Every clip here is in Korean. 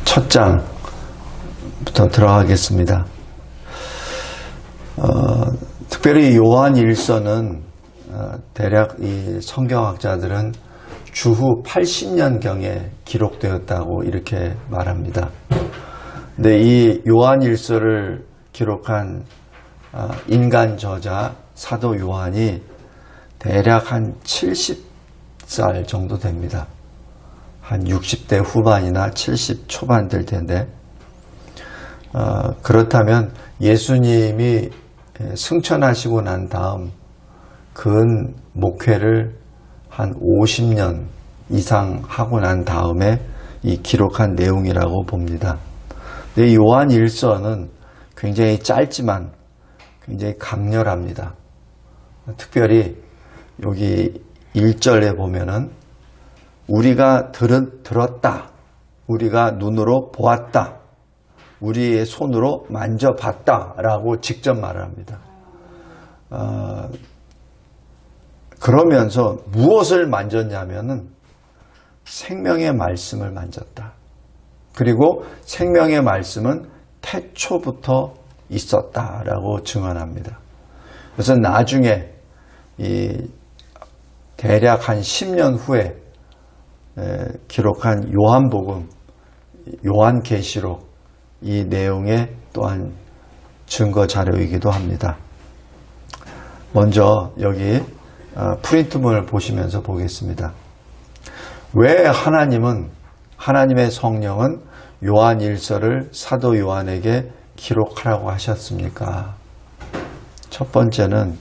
첫 장부터 들어가겠습니다. 특별히 요한 1서는 대략 이 성경학자들은 주후 80년경에 기록되었다고 이렇게 말합니다. 근데 이 요한 1서를 기록한 인간 저자 사도 요한이 대략 한 70살 정도 됩니다. 한 60대 후반이나 70 초반 될 텐데, 그렇다면 예수님이 승천하시고 난 다음 근 목회를 한 50년 이상 하고 난 다음에 이 기록한 내용이라고 봅니다. 근데 요한 1서는 굉장히 짧지만 굉장히 강렬합니다. 특별히 여기 1절에 보면은 우리가 들었다, 우리가 눈으로 보았다, 우리의 손으로 만져봤다 라고 직접 말을 합니다. 그러면서 무엇을 만졌냐면은 생명의 말씀을 만졌다. 그리고 생명의 말씀은 태초부터 있었다라고 증언합니다. 그래서 나중에 이 대략 한 10년 후에 기록한 요한복음, 요한계시록 이 내용의 또한 증거 자료이기도 합니다. 먼저 여기 프린트문을 보시면서 보겠습니다. 왜 하나님의 성령은 요한 1서를 사도 요한에게 기록하라고 하셨습니까? 첫 번째는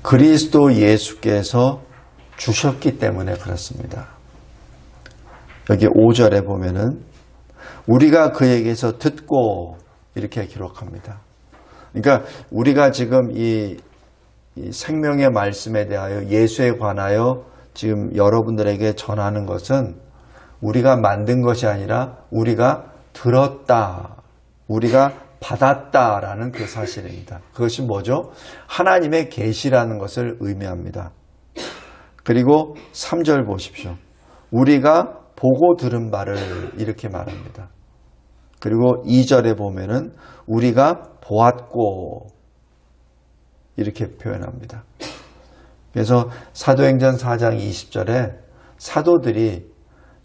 그리스도 예수께서 주셨기 때문에 그렇습니다. 여기 5절에 보면은 우리가 그에게서 듣고 이렇게 기록합니다. 그러니까 우리가 지금 이 생명의 말씀에 대하여 예수에 관하여 지금 여러분들에게 전하는 것은 우리가 만든 것이 아니라 우리가 들었다, 우리가 받았다라는 그 사실입니다. 그것이 뭐죠? 하나님의 계시라는 것을 의미합니다. 그리고 3절 보십시오. 우리가 보고 들은 바를 이렇게 말합니다. 그리고 2절에 보면은 우리가 보았고 이렇게 표현합니다. 그래서 사도행전 4장 20절에 사도들이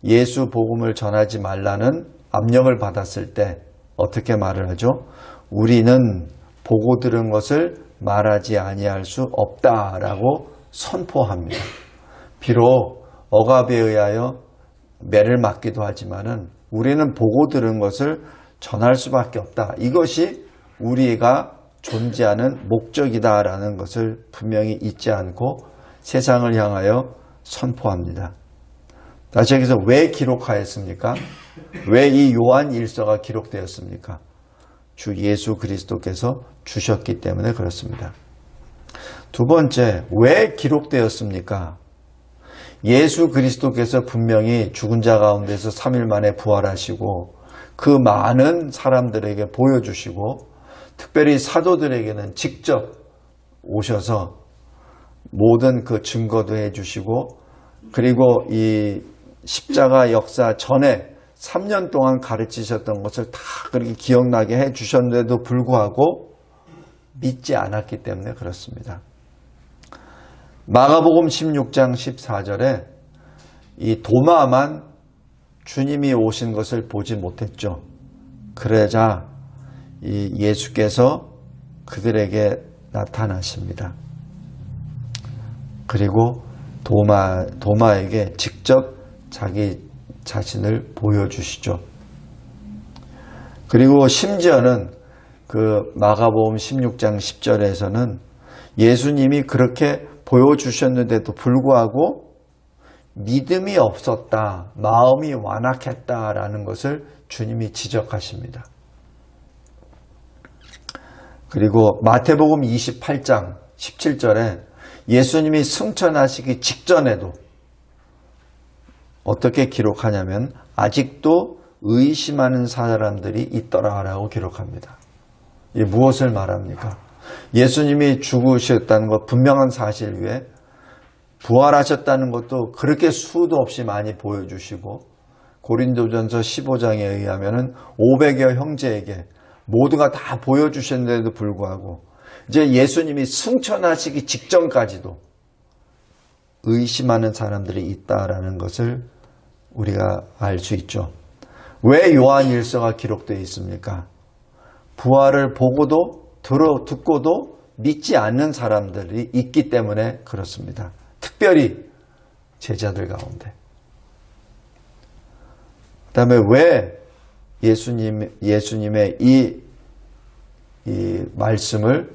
예수 복음을 전하지 말라는 압력을 받았을 때 어떻게 말을 하죠? 우리는 보고 들은 것을 말하지 아니할 수 없다라고 선포합니다. 비록 억압에 의하여 매를 맞기도 하지만은 우리는 보고 들은 것을 전할 수밖에 없다. 이것이 우리가 존재하는 목적이다라는 것을 분명히 잊지 않고 세상을 향하여 선포합니다. 다시 여기서 왜 기록하였습니까? 왜 이 요한 1서가 기록되었습니까? 주 예수 그리스도께서 주셨기 때문에 그렇습니다. 두 번째, 왜 기록되었습니까? 예수 그리스도께서 분명히 죽은 자 가운데서 3일 만에 부활하시고 그 많은 사람들에게 보여주시고 특별히 사도들에게는 직접 오셔서 모든 그 증거도 해주시고 그리고 이 십자가 역사 전에 3년 동안 가르치셨던 것을 다 그렇게 기억나게 해주셨는데도 불구하고 믿지 않았기 때문에 그렇습니다. 마가복음 16장 14절에 이 도마만 주님이 오신 것을 보지 못했죠. 그러자 이 예수께서 그들에게 나타나십니다. 그리고 도마에게 직접 자기 자신을 보여주시죠. 그리고 심지어는 그 마가복음 16장 10절에서는 예수님이 그렇게 보여주셨는데도 불구하고 믿음이 없었다, 마음이 완악했다라는 것을 주님이 지적하십니다. 그리고 마태복음 28장 17절에 예수님이 승천하시기 직전에도 어떻게 기록하냐면 아직도 의심하는 사람들이 있더라라고 기록합니다. 이게 무엇을 말합니까? 예수님이 죽으셨다는 것 분명한 사실 위에 부활하셨다는 것도 그렇게 수도 없이 많이 보여주시고, 고린도전서 15장에 의하면 500여 형제에게 모두가 다 보여주셨는데도 불구하고 이제 예수님이 승천하시기 직전까지도 의심하는 사람들이 있다라는 것을 우리가 알 수 있죠. 왜 요한일서가 기록되어 있습니까? 부활을 보고도 듣고도 믿지 않는 사람들이 있기 때문에 그렇습니다. 특별히 제자들 가운데. 그 다음에 왜 예수님의 이 말씀을,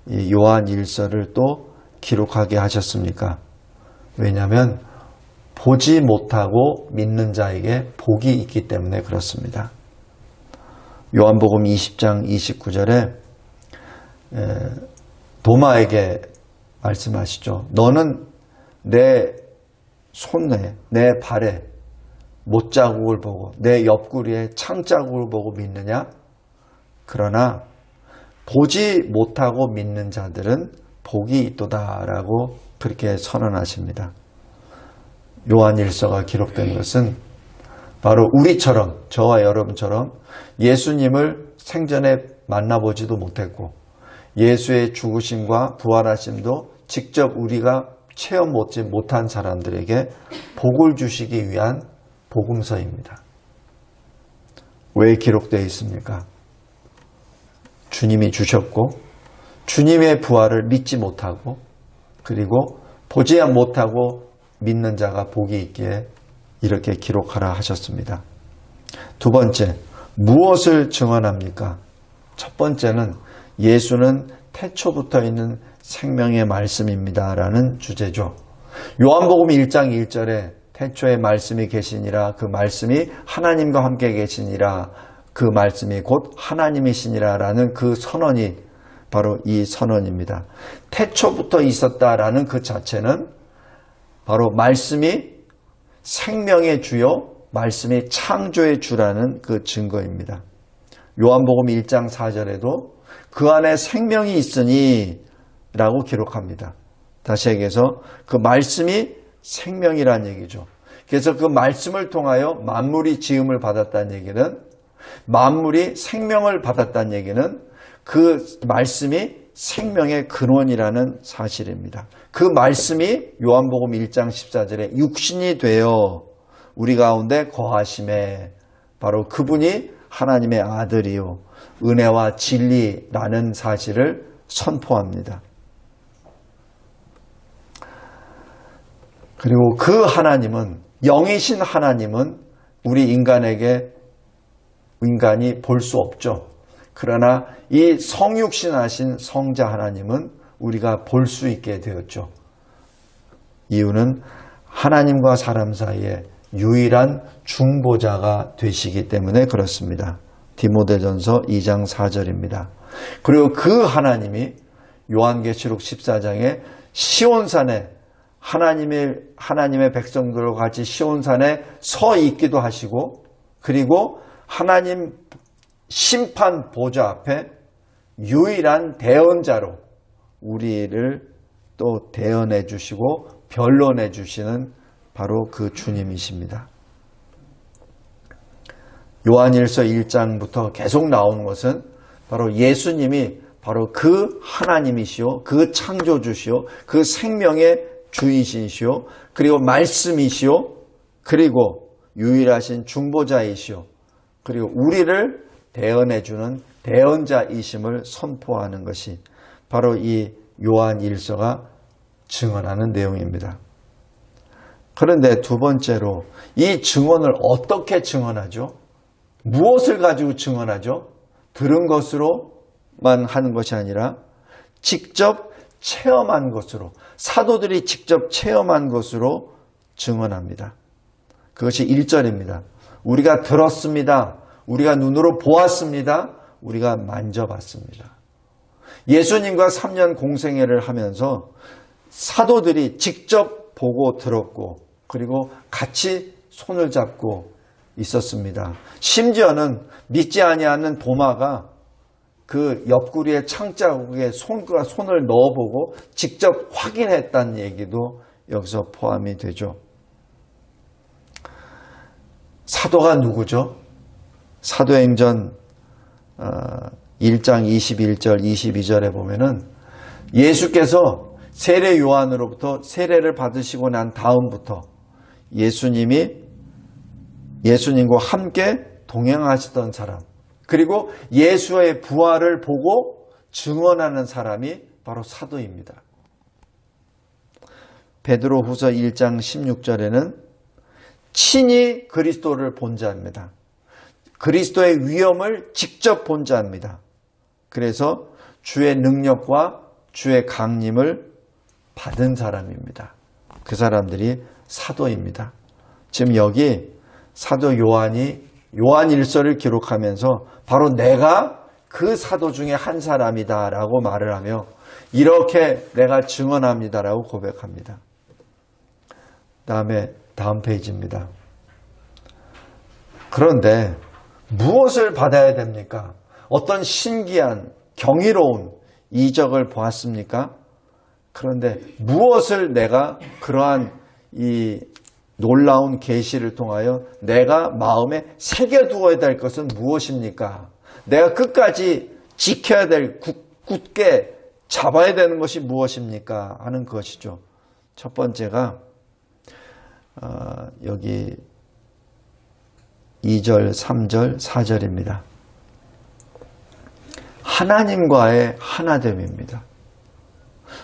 이 요한일서를 또 기록하게 하셨습니까? 왜냐하면 보지 못하고 믿는 자에게 복이 있기 때문에 그렇습니다. 요한복음 20장 29절에 도마에게 말씀하시죠. 너는 내 손에, 내 발에 못자국을 보고 내 옆구리에 창자국을 보고 믿느냐? 그러나 보지 못하고 믿는 자들은 복이 있도다라고 그렇게 선언하십니다. 요한일서가 기록된 것은 바로 우리처럼, 저와 여러분처럼 예수님을 생전에 만나보지도 못했고 예수의 죽으심과 부활하심도 직접 우리가 체험 못한 사람들에게 복을 주시기 위한 복음서입니다. 왜 기록되어 있습니까? 주님이 주셨고 주님의 부활을 믿지 못하고 그리고 보지 못하고 믿는 자가 복이 있기에 이렇게 기록하라 하셨습니다. 두 번째, 무엇을 증언합니까? 첫 번째는 예수는 태초부터 있는 생명의 말씀입니다 라는 주제죠. 요한복음 1장 1절에 태초에 말씀이 계시니라, 그 말씀이 하나님과 함께 계시니라, 그 말씀이 곧 하나님이시니라 라는 그 선언이 바로 이 선언입니다. 태초부터 있었다라는 그 자체는 바로 말씀이 생명의 주요, 말씀이 창조의 주라는 그 증거입니다. 요한복음 1장 4절에도 그 안에 생명이 있으니 라고 기록합니다. 다시 얘기해서 그 말씀이 생명이라는 얘기죠. 그래서 그 말씀을 통하여 만물이 지음을 받았다는 얘기는, 만물이 생명을 받았다는 얘기는 그 말씀이 생명의 근원이라는 사실입니다. 그 말씀이 요한복음 1장 14절에 육신이 되어 우리 가운데 거하심에, 바로 그분이 하나님의 아들이요 은혜와 진리라는 사실을 선포합니다. 그리고 그 하나님은, 영이신 하나님은 우리 인간이 볼 수 없죠. 그러나 이 성육신하신 성자 하나님은 우리가 볼 수 있게 되었죠. 이유는 하나님과 사람 사이에 유일한 중보자가 되시기 때문에 그렇습니다. 디모데전서 2장 4절입니다. 그리고 그 하나님이 요한계시록 14장에 시온산에 하나님의 백성들과 같이 시온산에 서 있기도 하시고, 그리고 하나님 심판 보좌 앞에 유일한 대언자로 우리를 또 대언해 주시고 변론해 주시는 바로 그 주님이십니다. 요한일서 1장부터 계속 나오는 것은 바로 예수님이 바로 그 하나님이시오, 그 창조주시오, 그 생명의 주이시오, 그리고 말씀이시오, 그리고 유일하신 중보자이시오, 그리고 우리를 대언해주는 대언자이심을 선포하는 것이 바로 이 요한일서가 증언하는 내용입니다. 그런데 두 번째로 이 증언을 어떻게 증언하죠? 무엇을 가지고 증언하죠? 들은 것으로만 하는 것이 아니라 직접 체험한 것으로, 사도들이 직접 체험한 것으로 증언합니다. 그것이 1절입니다. 우리가 들었습니다. 우리가 눈으로 보았습니다. 우리가 만져봤습니다. 예수님과 3년 공생애를 하면서 사도들이 직접 보고 들었고, 그리고 같이 손을 잡고 있었습니다. 심지어는 믿지 아니하는 도마가 그 옆구리의 창자국에 손을 넣어보고 직접 확인했다는 얘기도 여기서 포함이 되죠. 사도가 누구죠? 사도행전 1장 21절 22절에 보면은 예수께서 세례 요한으로부터 세례를 받으시고 난 다음부터 예수님과 함께 동행하시던 사람, 그리고 예수의 부활을 보고 증언하는 사람이 바로 사도입니다. 베드로후서 1장 16절에는 친히 그리스도를 본 자입니다. 그리스도의 위엄을 직접 본 자입니다. 그래서 주의 능력과 주의 강림을 받은 사람입니다. 그 사람들이 사도입니다. 지금 여기 사도 요한이 요한일서를 기록하면서 바로 내가 그 사도 중에 한 사람이다 라고 말을 하며 이렇게 내가 증언합니다 라고 고백합니다. 다음 페이지입니다. 그런데 무엇을 받아야 됩니까? 어떤 신기한 경이로운 이적을 보았습니까? 그런데 무엇을 내가 그러한 이 놀라운 계시를 통하여 내가 마음에 새겨두어야 될 것은 무엇입니까? 내가 끝까지 지켜야 될, 굳게 잡아야 되는 것이 무엇입니까? 하는 것이죠. 첫 번째가 여기 2절, 3절, 4절입니다. 하나님과의 하나됨입니다.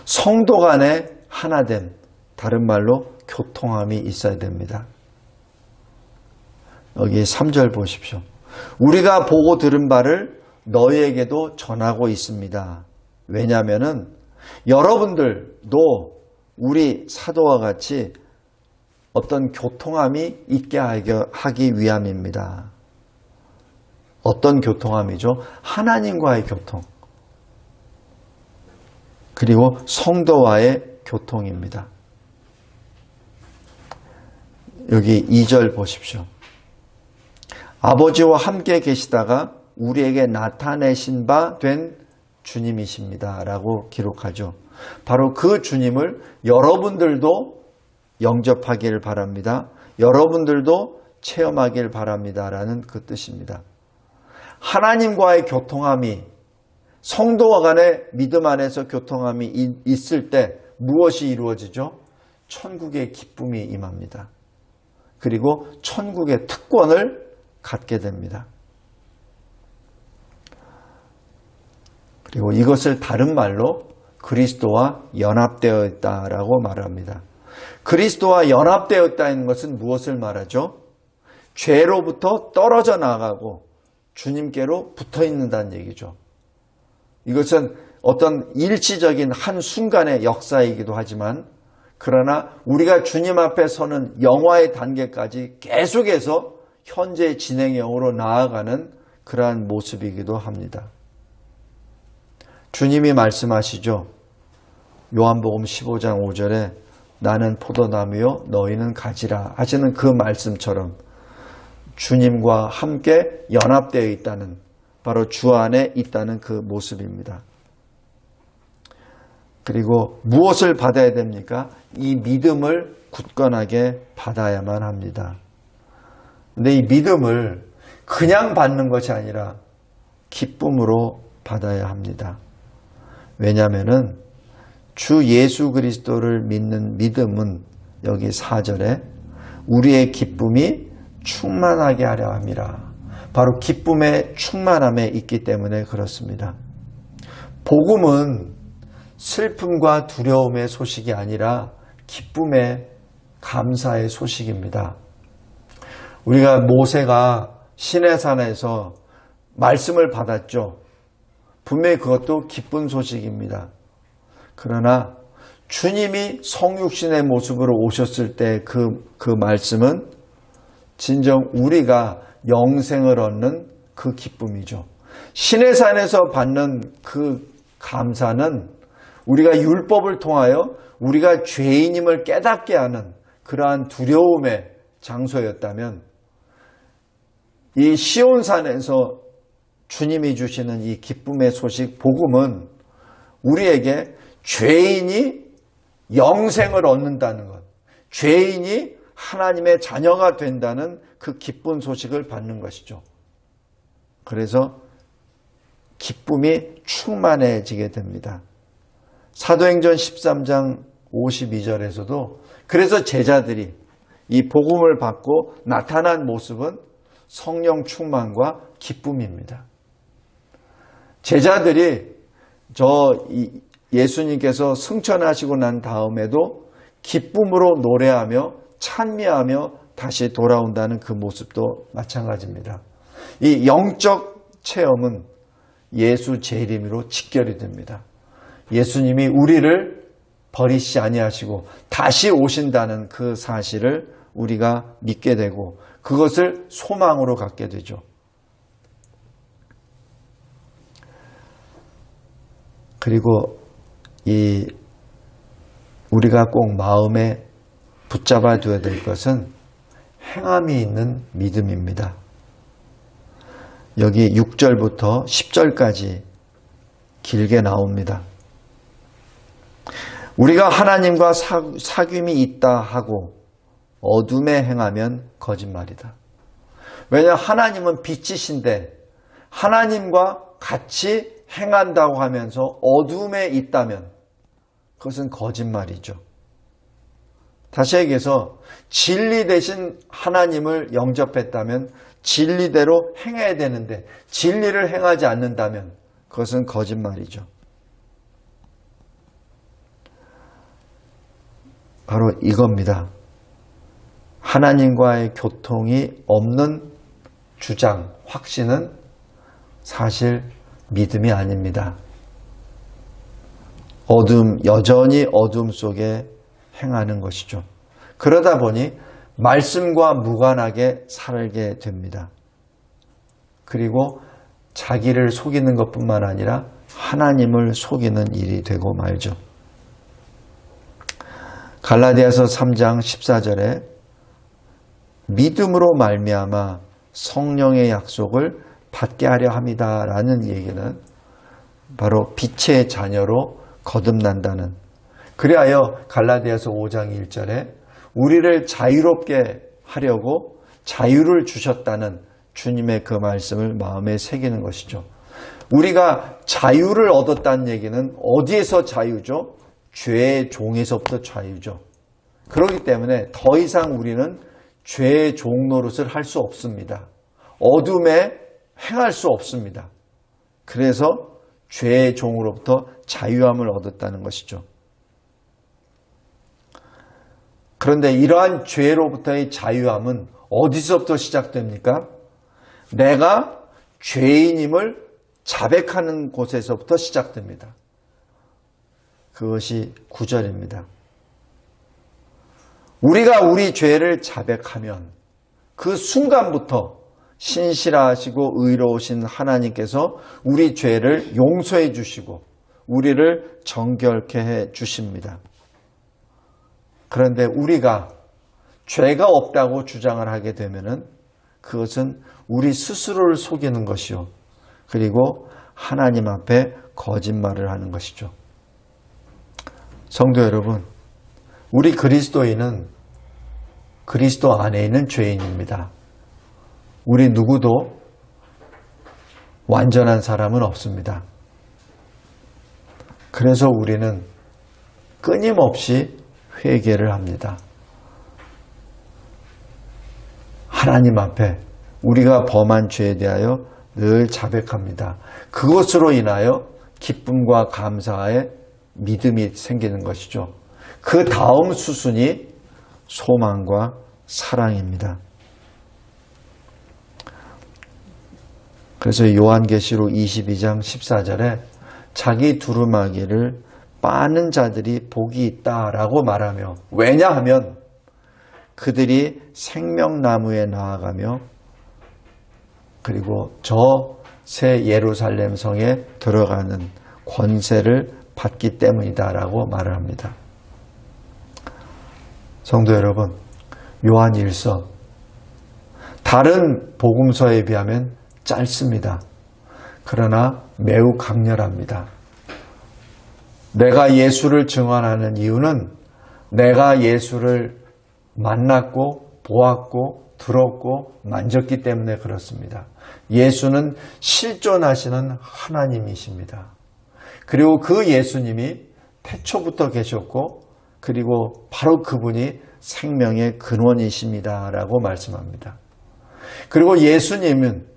성도 간의 하나됨, 다른 말로 교통함이 있어야 됩니다. 여기 3절 보십시오. 우리가 보고 들은 바를 너희에게도 전하고 있습니다. 왜냐하면 여러분들도 우리 사도와 같이 어떤 교통함이 있게 하기 위함입니다. 어떤 교통함이죠? 하나님과의 교통. 그리고 성도와의 교통입니다. 여기 2절 보십시오. 아버지와 함께 계시다가 우리에게 나타내신 바 된 주님이십니다. 라고 기록하죠. 바로 그 주님을 여러분들도 영접하길 바랍니다. 여러분들도 체험하길 바랍니다. 라는 그 뜻입니다. 하나님과의 교통함이, 성도와 간의 믿음 안에서 교통함이 있을 때 무엇이 이루어지죠? 천국의 기쁨이 임합니다. 그리고 천국의 특권을 갖게 됩니다. 그리고 이것을 다른 말로 그리스도와 연합되어 있다라고 말합니다. 그리스도와 연합되어 있다는 것은 무엇을 말하죠? 죄로부터 떨어져 나가고 주님께로 붙어 있는다는 얘기죠. 이것은 어떤 일시적인 한순간의 역사이기도 하지만 그러나 우리가 주님 앞에 서는 영화의 단계까지 계속해서 현재 진행형으로 나아가는 그러한 모습이기도 합니다. 주님이 말씀하시죠. 요한복음 15장 5절에 나는 포도나무요 너희는 가지라 하시는 그 말씀처럼 주님과 함께 연합되어 있다는, 바로 주 안에 있다는 그 모습입니다. 그리고 무엇을 받아야 됩니까? 이 믿음을 굳건하게 받아야만 합니다. 근데 이 믿음을 그냥 받는 것이 아니라 기쁨으로 받아야 합니다. 왜냐하면 주 예수 그리스도를 믿는 믿음은 여기 4절에 우리의 기쁨이 충만하게 하려 함이라. 바로 기쁨의 충만함에 있기 때문에 그렇습니다. 복음은 슬픔과 두려움의 소식이 아니라 기쁨의 감사의 소식입니다. 우리가 모세가 시내산에서 말씀을 받았죠. 분명히 그것도 기쁜 소식입니다. 그러나 주님이 성육신의 모습으로 오셨을 때 그 말씀은 진정 우리가 영생을 얻는 그 기쁨이죠. 시내산에서 받는 그 감사는 우리가 율법을 통하여 우리가 죄인임을 깨닫게 하는 그러한 두려움의 장소였다면 이 시온산에서 주님이 주시는 이 기쁨의 소식 복음은 우리에게 죄인이 영생을 얻는다는 것, 죄인이 하나님의 자녀가 된다는 그 기쁜 소식을 받는 것이죠. 그래서 기쁨이 충만해지게 됩니다. 사도행전 13장 52절에서도 그래서 제자들이 이 복음을 받고 나타난 모습은 성령 충만과 기쁨입니다. 제자들이 예수님께서 승천하시고 난 다음에도 기쁨으로 노래하며 찬미하며 다시 돌아온다는 그 모습도 마찬가지입니다. 이 영적 체험은 예수 재림으로 직결이 됩니다. 예수님이 우리를 버리시지 아니하시고 다시 오신다는 그 사실을 우리가 믿게 되고 그것을 소망으로 갖게 되죠. 그리고 우리가 꼭 마음에 붙잡아 두어야 될 것은 행함이 있는 믿음입니다. 여기 6절부터 10절까지 길게 나옵니다. 우리가 하나님과 사귐이 있다 하고 어둠에 행하면 거짓말이다. 왜냐하면 하나님은 빛이신데 하나님과 같이 행한다고 하면서 어둠에 있다면 그것은 거짓말이죠. 다시 얘기해서 진리 대신 하나님을 영접했다면 진리대로 행해야 되는데 진리를 행하지 않는다면 그것은 거짓말이죠. 바로 이겁니다. 하나님과의 교통이 없는 주장, 확신은 사실 믿음이 아닙니다. 여전히 어둠 속에 행하는 것이죠. 그러다 보니 말씀과 무관하게 살게 됩니다. 그리고 자기를 속이는 것뿐만 아니라 하나님을 속이는 일이 되고 말죠. 갈라디아서 3장 14절에 믿음으로 말미암아 성령의 약속을 받게 하려 함이다 라는 얘기는 바로 빛의 자녀로 거듭난다는, 그리하여 갈라디아서 5장 1절에 우리를 자유롭게 하려고 자유를 주셨다는 주님의 그 말씀을 마음에 새기는 것이죠. 우리가 자유를 얻었다는 얘기는 어디에서 자유죠? 죄의 종에서부터 자유죠. 그렇기 때문에 더 이상 우리는 죄의 종 노릇을 할 수 없습니다. 어둠에 행할 수 없습니다. 그래서 죄의 종으로부터 자유함을 얻었다는 것이죠. 그런데 이러한 죄로부터의 자유함은 어디서부터 시작됩니까? 내가 죄인임을 자백하는 곳에서부터 시작됩니다. 그것이 9절입니다. 우리가 우리 죄를 자백하면 그 순간부터 신실하시고 의로우신 하나님께서 우리 죄를 용서해 주시고 우리를 정결케 해 주십니다. 그런데 우리가 죄가 없다고 주장을 하게 되면은 그것은 우리 스스로를 속이는 것이요. 그리고 하나님 앞에 거짓말을 하는 것이죠. 성도 여러분, 우리 그리스도인은 그리스도 안에 있는 죄인입니다. 우리 누구도 완전한 사람은 없습니다. 그래서 우리는 끊임없이 회개를 합니다. 하나님 앞에 우리가 범한 죄에 대하여 늘 자백합니다. 그것으로 인하여 기쁨과 감사의 믿음이 생기는 것이죠. 그 다음 수순이 소망과 사랑입니다. 그래서 요한계시록 22장 14절에 자기 두루마기를 빠는 자들이 복이 있다라고 말하며, 왜냐하면 그들이 생명나무에 나아가며 그리고 저 새 예루살렘 성에 들어가는 권세를 받기 때문이다라고 말을 합니다. 성도 여러분, 요한일서 다른 복음서에 비하면 짧습니다. 그러나 매우 강렬합니다. 내가 예수를 증언하는 이유는 내가 예수를 만났고 보았고 들었고 만졌기 때문에 그렇습니다. 예수는 실존하시는 하나님이십니다. 그리고 그 예수님이 태초부터 계셨고 그리고 바로 그분이 생명의 근원이십니다 라고 말씀합니다. 그리고 예수님은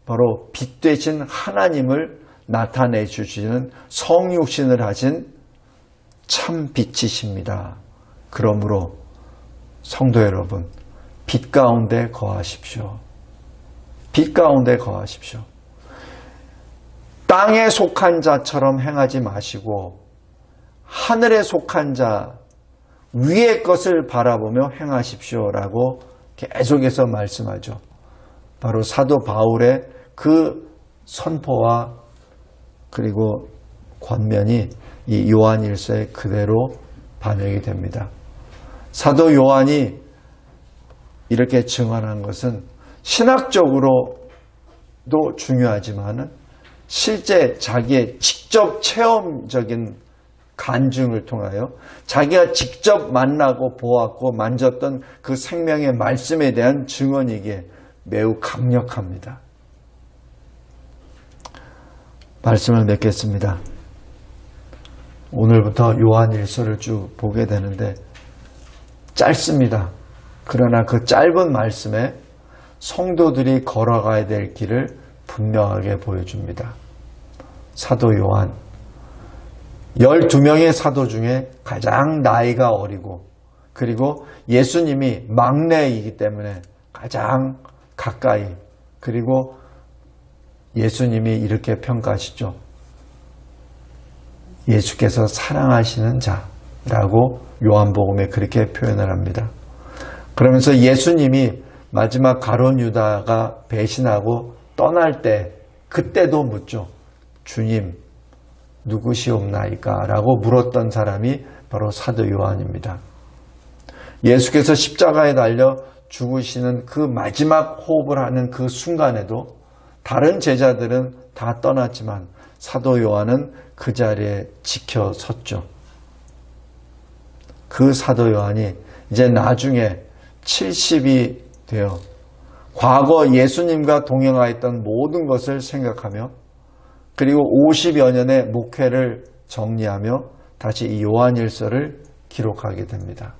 바로 빛 되신 하나님을 나타내 주시는 성육신을 하신 참 빛이십니다. 그러므로 성도 여러분, 빛 가운데 거하십시오. 빛 가운데 거하십시오. 땅에 속한 자처럼 행하지 마시고 하늘에 속한 자 위의 것을 바라보며 행하십시오라고 계속해서 말씀하죠. 바로 사도 바울의 그 선포와 그리고 권면이 이 요한일서에 그대로 반영이 됩니다. 사도 요한이 이렇게 증언한 것은 신학적으로도 중요하지만 실제 자기의 직접 체험적인 간증을 통하여 자기가 직접 만나고 보았고 만졌던 그 생명의 말씀에 대한 증언이기에 매우 강력합니다. 말씀을 맺겠습니다. 오늘부터 요한일서를 쭉 보게 되는데 짧습니다. 그러나 그 짧은 말씀에 성도들이 걸어가야 될 길을 분명하게 보여줍니다. 사도 요한 12명의 사도 중에 가장 나이가 어리고 그리고 예수님이 막내이기 때문에 가장 가까이 그리고 예수님이 이렇게 평가하시죠. 예수께서 사랑하시는 자라고 요한복음에 그렇게 표현을 합니다. 그러면서 예수님이 마지막 가룟 유다가 배신하고 떠날 때 그때도 묻죠. 주님 누구시옵나이까? 라고 물었던 사람이 바로 사도 요한입니다. 예수께서 십자가에 달려 죽으시는 그 마지막 호흡을 하는 그 순간에도 다른 제자들은 다 떠났지만 사도 요한은 그 자리에 지켜섰죠. 그 사도 요한이 이제 나중에 70이 되어 과거 예수님과 동행하였던 모든 것을 생각하며 그리고 50여 년의 목회를 정리하며 다시 이 요한일서를 기록하게 됩니다.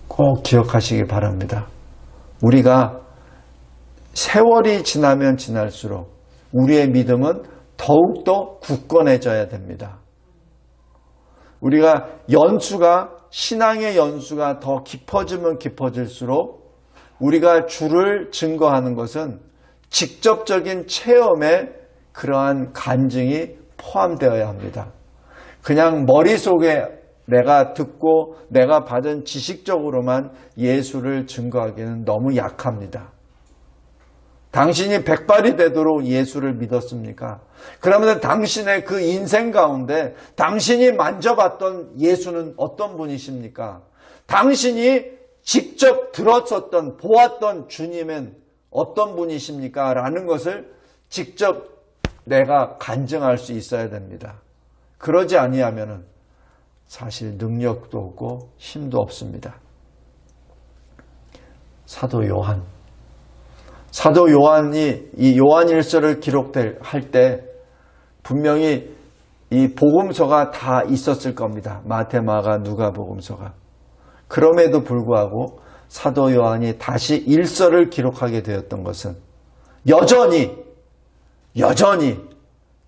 꼭 기억하시기 바랍니다. 우리가 세월이 지나면 지날수록 우리의 믿음은 더욱더 굳건해져야 됩니다. 우리가 신앙의 연수가 더 깊어지면 깊어질수록 우리가 주를 증거하는 것은 직접적인 체험에 그러한 간증이 포함되어야 합니다. 그냥 머릿속에 내가 듣고 내가 받은 지식적으로만 예수를 증거하기는 너무 약합니다. 당신이 백발이 되도록 예수를 믿었습니까? 그러면 당신의 그 인생 가운데 당신이 만져봤던 예수는 어떤 분이십니까? 당신이 직접 들었었던 보았던 주님은 어떤 분이십니까? 라는 것을 직접 내가 간증할 수 있어야 됩니다. 그러지 아니하면 사실 능력도 없고 힘도 없습니다. 사도 요한이 이 요한일서를 기록할 때 분명히 이 복음서가 다 있었을 겁니다. 마태, 마가, 누가 복음서가. 그럼에도 불구하고 사도 요한이 다시 일서를 기록하게 되었던 것은 여전히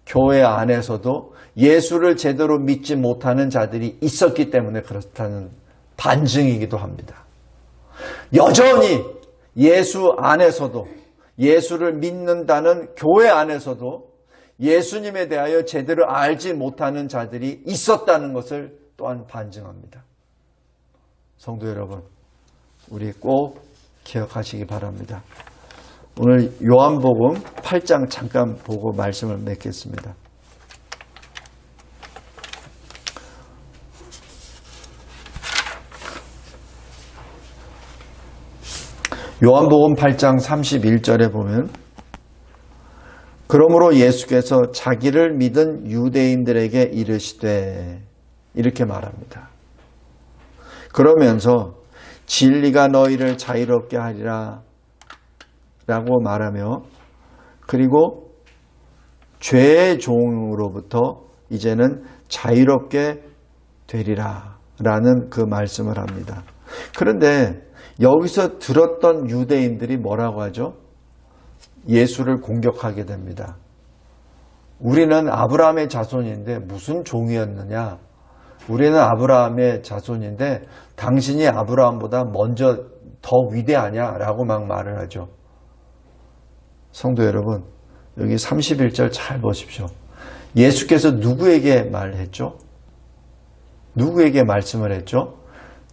교회 안에서도 예수를 제대로 믿지 못하는 자들이 있었기 때문에 그렇다는 반증이기도 합니다. 여전히 예수 안에서도 예수를 믿는다는 교회 안에서도 예수님에 대하여 제대로 알지 못하는 자들이 있었다는 것을 또한 반증합니다. 성도 여러분, 우리 꼭 기억하시기 바랍니다. 오늘 요한복음 8장 잠깐 보고 말씀을 맺겠습니다. 요한복음 8장 31절에 보면 그러므로 예수께서 자기를 믿은 유대인들에게 이르시되 이렇게 말합니다. 그러면서 진리가 너희를 자유롭게 하리라 라고 말하며 그리고 죄의 종으로부터 이제는 자유롭게 되리라 라는 그 말씀을 합니다. 그런데 여기서 들었던 유대인들이 뭐라고 하죠? 예수를 공격하게 됩니다. 우리는 아브라함의 자손인데 무슨 종이었느냐? 우리는 아브라함의 자손인데 당신이 아브라함보다 먼저 더 위대하냐? 라고 막 말을 하죠. 성도 여러분, 여기 31절 잘 보십시오. 예수께서 누구에게 말했죠? 누구에게 말씀을 했죠?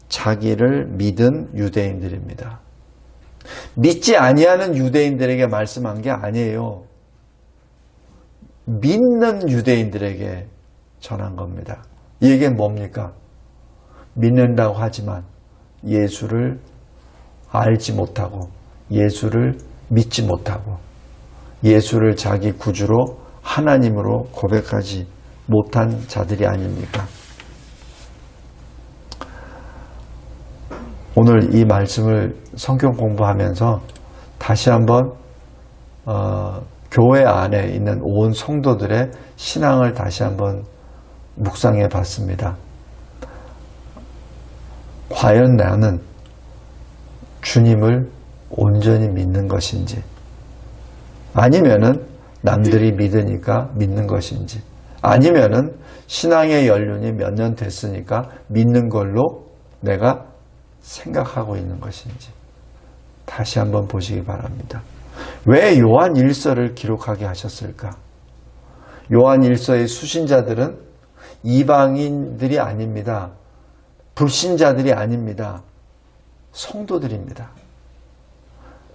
자기를 믿은 유대인들입니다. 믿지 아니하는 유대인들에게 말씀한 게 아니에요. 믿는 유대인들에게 전한 겁니다. 이 얘기는 뭡니까? 믿는다고 하지만 예수를 알지 못하고 예수를 믿지 못하고 예수를 자기 구주로 하나님으로 고백하지 못한 자들이 아닙니까? 오늘 이 말씀을 성경 공부하면서 다시 한번 교회 안에 있는 온 성도들의 신앙을 다시 한번 묵상해 봤습니다. 과연 나는 주님을 온전히 믿는 것인지 아니면은 남들이 믿으니까 믿는 것인지 아니면은 신앙의 연륜이 몇 년 됐으니까 믿는 걸로 내가 생각하고 있는 것인지 다시 한번 보시기 바랍니다. 왜 요한 1서를 기록하게 하셨을까? 요한 1서의 수신자들은 이방인들이 아닙니다. 불신자들이 아닙니다. 성도들입니다.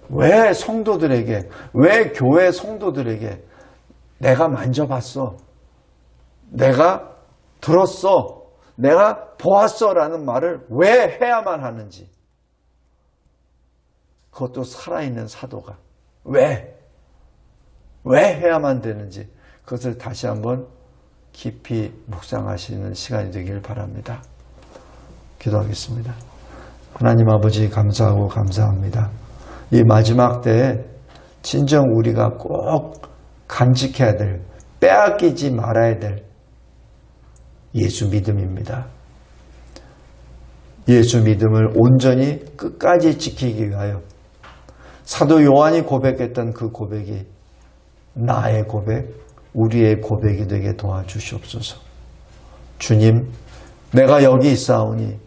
왜 성도들에게, 왜 교회 성도들에게 내가 만져봤어, 내가 들었어, 내가 보았어 라는 말을 왜 해야만 하는지, 그것도 살아있는 사도가 왜 해야만 되는지 그것을 다시 한번 깊이 묵상하시는 시간이 되길 바랍니다. 기도하겠습니다. 하나님 아버지 감사하고 감사합니다. 이 마지막 때에 진정 우리가 꼭 간직해야 될, 빼앗기지 말아야 될 예수 믿음입니다. 예수 믿음을 온전히 끝까지 지키기 위하여 사도 요한이 고백했던 그 고백이 나의 고백, 우리의 고백이 되게 도와주시옵소서. 주님, 내가 여기 있사오니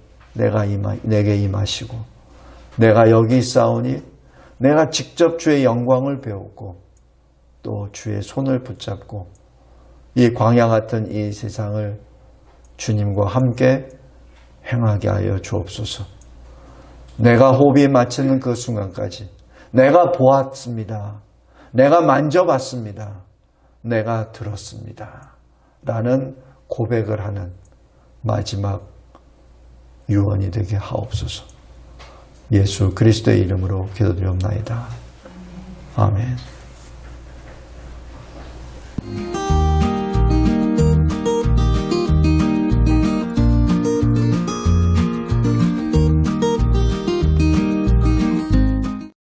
내게 임하시고, 내가 여기 있사오니 내가 직접 주의 영광을 배우고 또 주의 손을 붙잡고 이 광야 같은 이 세상을 주님과 함께 행하게 하여 주옵소서. 내가 호흡이 마치는 그 순간까지 내가 보았습니다. 내가 만져봤습니다. 내가 들었습니다. 라는 고백을 하는 마지막 유언이 되게 하옵소서. 예수 그리스도의 이름으로 기도드리옵나이다. 아멘.